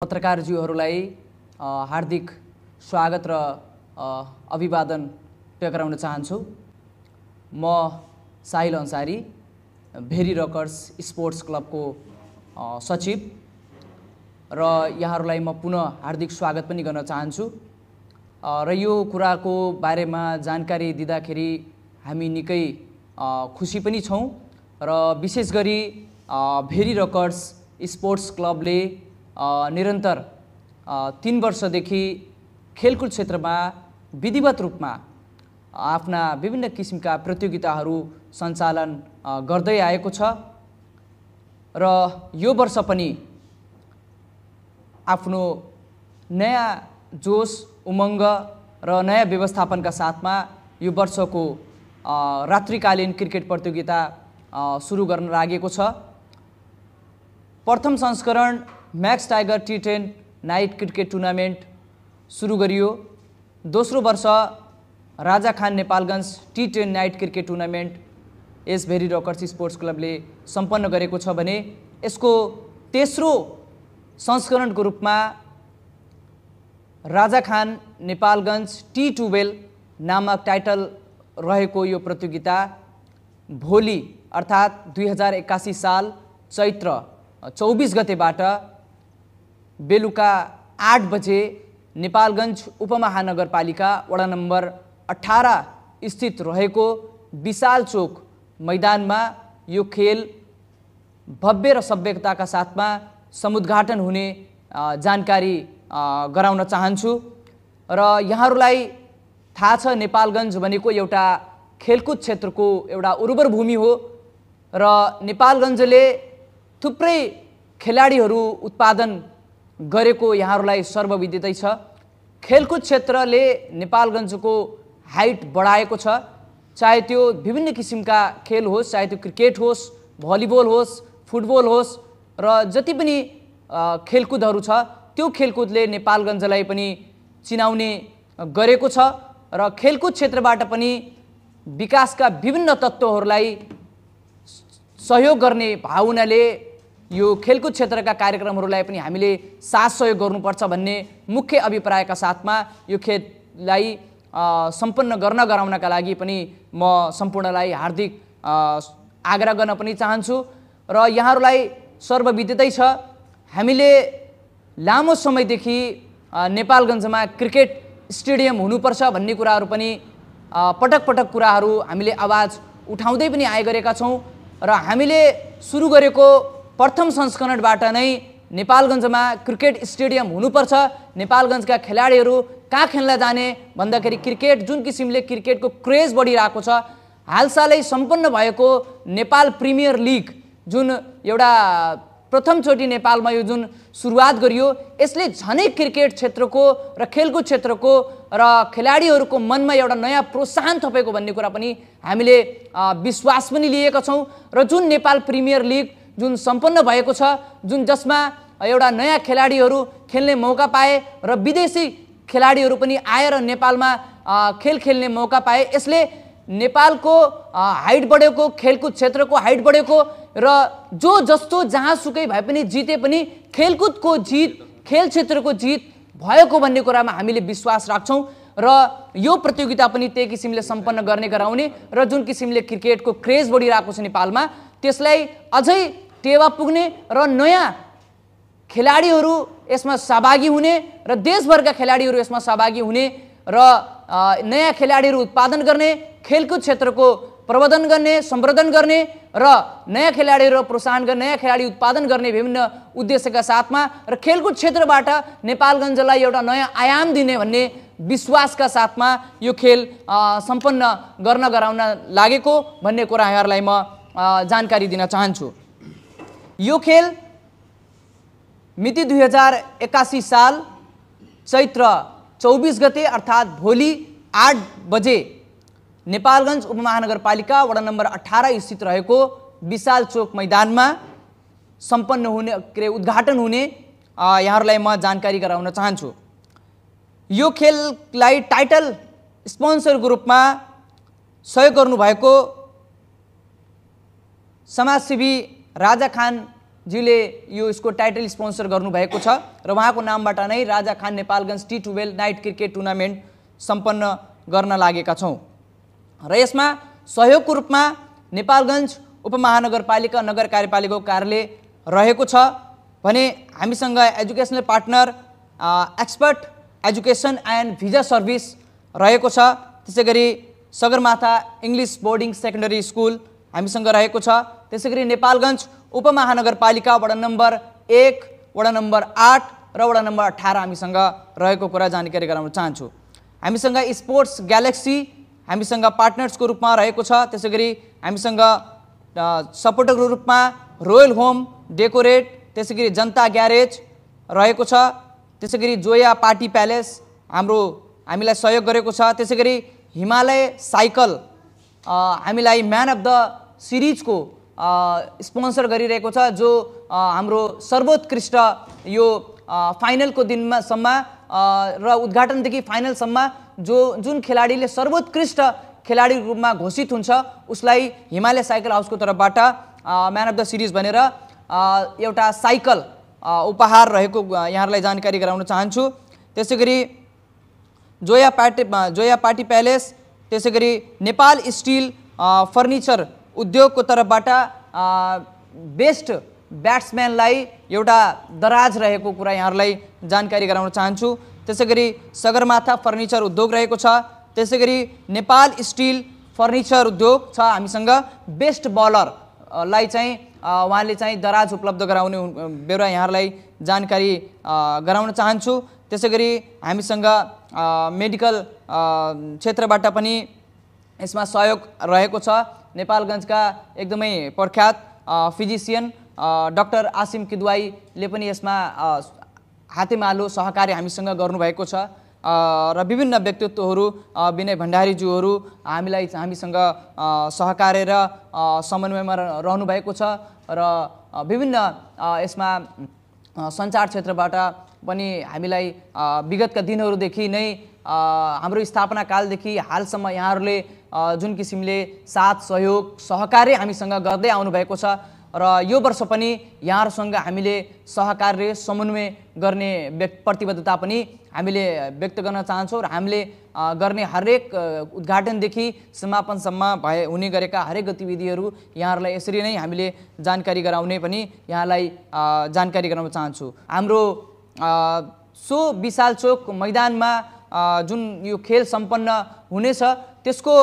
पत्रकारज्यूहरूलाई हार्दिक स्वागत र अभिवादन टक्राउन चाहन्छु। म Sahil Ansari, very Rockers sports क्लबको सचिव र यहाँहरूलाई म पुनः हार्दिक स्वागत पनि गर्न चाहन्छु। र यो कुराको बारेमा जानकारी दिँदाखेरि हामी निकै खुसी पनि छौँ र विशेष गरी भेरी रकर्स स्पोर्ट्स क्लबले निरन्तर 3 वर्षदेखि खेलकुद क्षेत्रमा विधिवत रूपमा आफ्ना विभिन्न किसिमका प्रतियोगिताहरू सञ्चालन गर्दै आएको छ र यो वर्ष पनि आफ्नो नयाँ जोश, उमङ्ग र नयाँ व्यवस्थापनका साथमा यो वर्षको रात्रिकालीन क्रिकेट प्रतियोगिता सुरु गर्न लागेको छ। प्रथम संस्करण Max Tiger T10 night cricket tournament सुरु गरियो। दोस्रो वर्ष Raja Khan Nepalgunj T10 night cricket tournament यस भेरी रकर्स स्पोर्ट्स क्लबले सम्पन्न गरेको छ भने यसको तेस्रो संस्करणको रूपमा राजा खान नेपालगञ्ज T12 नामक टाइटल रहेको यो प्रतियोगिता भोलि अर्थात् 2081 साल चैत्र 24 गतेबाट बेलुका 8 बजे नेपालगञ्ज उपमहानगरपालिका वडा नम्बर 18 स्थित रहेको विशाल चोक मैदानमा यो खेल भव्य र सभ्यताका साथमा समुद्घाटन हुने जानकारी गराउन चाहन्छु। र यहाँहरूलाई थाहा छ, नेपालगञ्ज भनेको एउटा खेलकुद क्षेत्रको एउटा उर्वर भूमि हो र नेपालगञ्जले थुप्रै खेलाडीहरू उत्पादन गरेको यहाँहरूलाई सर्वविदितै छ। खेलकुद क्षेत्रले नेपालगञ्जको हाइट बढाएको छ, चाहे त्यो विभिन्न किसिमका खेल होस्, चाहे त्यो क्रिकेट होस्, भलिबल होस्, फुटबल होस् र जति पनि खेलकुदहरू छ त्यो खेलकुदले नेपालगञ्जलाई पनि चिनाउने गरेको छ र खेलकुद क्षेत्रबाट पनि विकासका विभिन्न तत्त्वहरूलाई सहयोग गर्ने भावनाले यो खेलकुद क्षेत्रका कार्यक्रमहरूलाई पनि हामीले साथ सहयोग गर्नुपर्छ भन्ने मुख्य अभिप्रायका साथमा यो खेललाई सम्पन्न गराउनका लागि पनि म सम्पूर्णलाई हार्दिक आग्रह गर्न पनि चाहन्छु। र यहाँहरूलाई सर्वविदितै छ, हामीले लामो समयदेखि नेपालगञ्जमा क्रिकेट स्टेडियम हुनुपर्छ भन्ने कुराहरू पनि पटक पटक कुराहरू हामीले आवाज उठाउँदै पनि आइगरेका छौँ र हामीले सुरु गरेको प्रथम संस्करणबाट नै नेपालगञ्जमा क्रिकेट स्टेडियम हुनुपर्छ, नेपालगञ्जका खेलाडीहरू कहाँ खेल्न जाने भन्दाखेरि क्रिकेट जुन किसिमले क्रिकेटको क्रेज बढिरहेको छ, हालसालै सम्पन्न भएको नेपाल प्रिमियर लिग जुन एउटा प्रथमचोटि नेपालमा यो जुन सुरुवात गरियो, यसले झनै क्रिकेट क्षेत्रको र खेलकुद क्षेत्रको र खेलाडीहरूको मनमा एउटा नयाँ प्रोत्साहन थपेको भन्ने कुरा पनि हामीले विश्वास पनि लिएका छौँ। र जुन नेपाल प्रिमियर लिग जुन सम्पन्न भएको छ, जसमा एउटा नयाँ खेलाडीहरू खेल्ने मौका पाए र विदेशी खेलाडीहरू पनि आएर नेपालमा खेल खेल्ने मौका पाए, यसले नेपालको हाइट बढेको, खेलकुद क्षेत्रको हाइट बढेको र जो जस्तो जहाँसुकै भए पनि जिते पनि खेलकुदको जित, खेल क्षेत्रको जित भएको भन्ने कुरामा हामीले विश्वास राख्छौँ र यो प्रतियोगिता पनि त्यही किसिमले सम्पन्न गराउने र जुन किसिमले क्रिकेटको क्रेज बढिरहेको छ नेपालमा, त्यसलाई अझै टेवा पुग्ने र नयाँ खेलाडीहरू यसमा सहभागी हुने र देशभरका खेलाडीहरू यसमा सहभागी हुने र नयाँ खेलाडीहरू उत्पादन गर्ने, खेलकुद क्षेत्रको प्रवर्धन गर्ने, सम्वर्धन गर्ने र नयाँ खेलाडीहरू प्रोत्साहन गर्ने, नयाँ खेलाडी उत्पादन गर्ने विभिन्न उद्देश्यका साथमा र खेलकुद क्षेत्रबाट नेपालगञ्जलाई एउटा नयाँ आयाम दिने भन्ने विश्वासका साथमा यो खेल सम्पन्न गराउन लागेको भन्ने कुरा यहाँहरूलाई म जानकारी दिन चाहन्छु। यो खेल मिति 2081 साल चैत्र 24 गते अर्थात् भोलि 8 बजे नेपालगञ्ज उपमहानगरपालिका वडा नम्बर 18 स्थित रहेको विशाल चोक मैदानमा सम्पन्न हुने उद्घाटन हुने यहाँहरूलाई म जानकारी गराउन चाहन्छु। यो खेललाई टाइटल स्पोन्सरको रूपमा सहयोग गर्नुभएको समाजसेवी राजा खान ज्यूले यो यसको टाइटल स्पोन्सर गर्नुभएको छ र उहाँको नामबाट नै Raja Khan Nepalgunj T12 night cricket tournament सम्पन्न गर्न लागेका छौँ र यसमा सहयोगको रूपमा नेपालगञ्ज उपमहानगरपालिका नगर कार्यपालिकाको कार्यालय रहेको छ भने हामीसँग educational partner expert education and visa service रहेको छ। त्यसैगरी Sagarmatha English boarding secondary school हामीसँग रहेको छ। त्यसैगरी नेपालगञ्ज उपमहानगरपालिका वडा नम्बर 1, वडा नम्बर 8 र वडा नम्बर 18 हामीसँग रहेको कुरा जानकारी गराउन चाहन्छु। हामीसँग स्पोर्ट्स ग्यालेक्सी हामीसँग पार्टनर्सको रूपमा रहेको छ। त्यसैगरी हामीसँग सपोर्टरको रूपमा रोयल होम डेकोरेट, त्यसैगरी जनता ग्यारेज रहेको छ। त्यसैगरी जोया पार्टी प्यालेस हामीलाई सहयोग गरेको छ। त्यसैगरी हिमालय साइकल हामीलाई म्यान अफ द सिरिजको स्पोन्सर गरिरहेको छ, जो हाम्रो सर्वोत्कृष्ट यो फाइनलको दिनसम्म र उद्घाटनदेखि फाइनलसम्म जुन खेलाडीले सर्वोत्कृष्ट खेलाडीको रूपमा घोषित हुन्छ उसलाई हिमालय साइकल हाउसको तर्फबाट म्यान अफ द सिरिज भनेर एउटा साइकल उपहार रहेको यहाँहरूलाई जानकारी गराउन चाहन्छु। त्यसैगरी जोया पार्टी प्यालेस, त्यसैगरी नेपाल स्टिल फर्निचर उद्योगको तर्फबाट बेस्ट ब्याट्सम्यानलाई एउटा दराज रहेको कुरा यहाँहरूलाई जानकारी गराउन चाहन्छु। त्यसैगरी सगरमाथा फर्निचर उद्योग रहेको छ। त्यसैगरी नेपाल स्टिल फर्निचर उद्योग छ हामीसँग। बेस्ट बलरलाई चाहिँ उहाँले चाहिँ दराज उपलब्ध गराउने बेहोरा यहाँहरूलाई जानकारी गराउन चाहन्छु। त्यसैगरी हामीसँग मेडिकल क्षेत्रबाट पनि यसमा सहयोग रहेको छ। नेपालगञ्जका एकदमै प्रख्यात फिजिसियन डाक्टर आसिम किदवाईले पनि यसमा हातेमालो सहकार्य हामीसँग गर्नुभएको छ र विभिन्न व्यक्तित्वहरू विनय भण्डारीज्यूहरू हामीसँग सहकार्य र समन्वयमा रहनुभएको छ र विभिन्न यसमा सञ्चार क्षेत्रबाट पनि हामीलाई विगतका दिनहरूदेखि नै हाम्रो स्थापना कालदेखि हालसम्म यहाँहरूले जुन किसिमले साथ सहयोग सहकार्य हामीसँग गर्दै आउनुभएको छ र यो वर्ष पनि यहाँहरूसँग हामीले सहकार्य समन्वय गर्ने प्रतिबद्धता पनि हामीले व्यक्त गर्न चाहन्छौँ र हामीले गर्ने हरेक उद्घाटनदेखि समापनसम्म हुने गरेका हरेक गतिविधिहरू यहाँहरूलाई यसरी नै हामीले जानकारी गराउने पनि यहाँलाई जानकारी गराउन चाहन्छु। हाम्रो सो विशाल चोक मैदानमा जुन यो खेल सम्पन्न हुनेछ त्यसको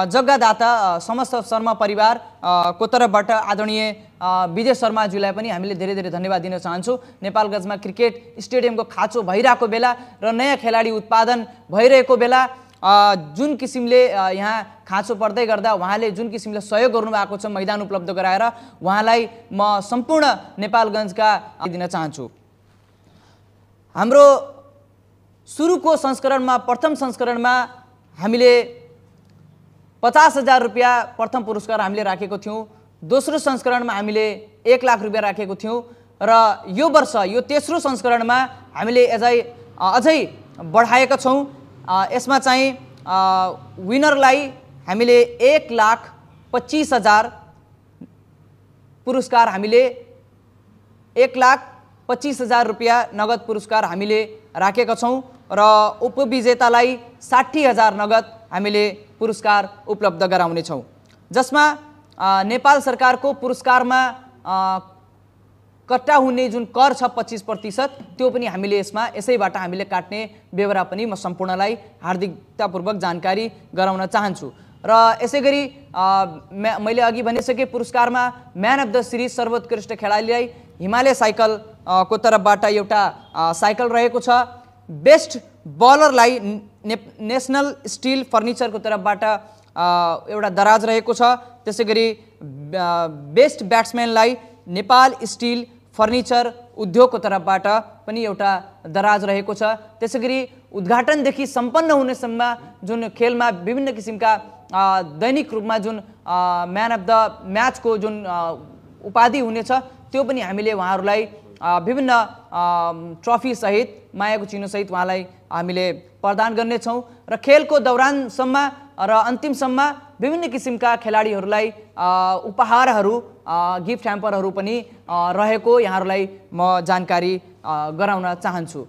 जग्गादाता समस्त शर्मा परिवार को तर्फबाट आदरणीय विजय शर्माज्यूलाई पनि हामीले धेरै धेरै धन्यवाद दिन चाहन्छौँ। नेपालगञ्जमा क्रिकेट स्टेडियमको खाँचो भइरहेको बेला र नयाँ खेलाडी उत्पादन भइरहेको बेला जुन किसिमले यहाँ खाँचो पर्दै गर्दा उहाँले जुन किसिमले सहयोग गर्नुभएको छ मैदान उपलब्ध गराएर उहाँलाई म सम्पूर्ण नेपालगञ्जका दिन चाहन्छु। हाम्रो सुरुको संस्करणमा प्रथम संस्करणमा हामीले 50,000 रुपियाँ प्रथम पुरस्कार हामीले राखेको थियौँ। दोस्रो संस्करणमा हामीले 1 लाख रुपियाँ राखेको थियौँ र यो वर्ष यो तेस्रो संस्करणमा हामीले अझै बढाएका छौँ। यसमा चाहिँ विनरलाई हामीले 1,25,000 पुरस्कार हामीले 1,25,000 रुपियाँ नगद पुरस्कार हामीले राखेका छौँ र उपविजेतालाई 60,000 नगद हामीले पुरस्कार उपलब्ध गराउनेछौँ, जसमा नेपाल सरकारको पुरस्कारमा कट्टा हुने जुन कर छ 25% त्यो पनि हामीले यसैबाट हामीले काट्ने बेहोरा पनि म सम्पूर्णलाई हार्दिकतापूर्वक जानकारी गराउन चाहन्छु। र यसैगरी मैले अघि भनिसके पुरस्कारमा म्यान अफ द सिरिज सर्वोत्कृष्ट खेलाडीलाई हिमालय साइकल को तर्फबाट एउटा साइकल रहेको छ। बेस्ट बलरलाई नेसनल स्टिल फर्निचरको तर्फबाट एउटा दराज रहेको छ। त्यसैगरी बेस्ट ब्याट्सम्यानलाई नेपाल स्टिल फर्निचर उद्योगको तर्फबाट पनि एउटा दराज रहेको छ। त्यसैगरी उद्घाटनदेखि सम्पन्न हुनेसम्म जुन खेलमा विभिन्न किसिमका दैनिक रूपमा जुन म्यान अफ द म्याचको जुन उपाधि हुनेछ त्यो पनि हामीले उहाँहरूलाई विभिन्न ट्रफी सहित मायाको चिनो सहित उहाँलाई हामीले प्रदान गर्नेछौँ र खेलको दौरानसम्म र अन्तिमसम्म विभिन्न किसिमका खेलाडीहरूलाई उपहारहरू गिफ्ट ह्याम्परहरू पनि रहेको यहाँहरूलाई म जानकारी गराउन चाहन्छु।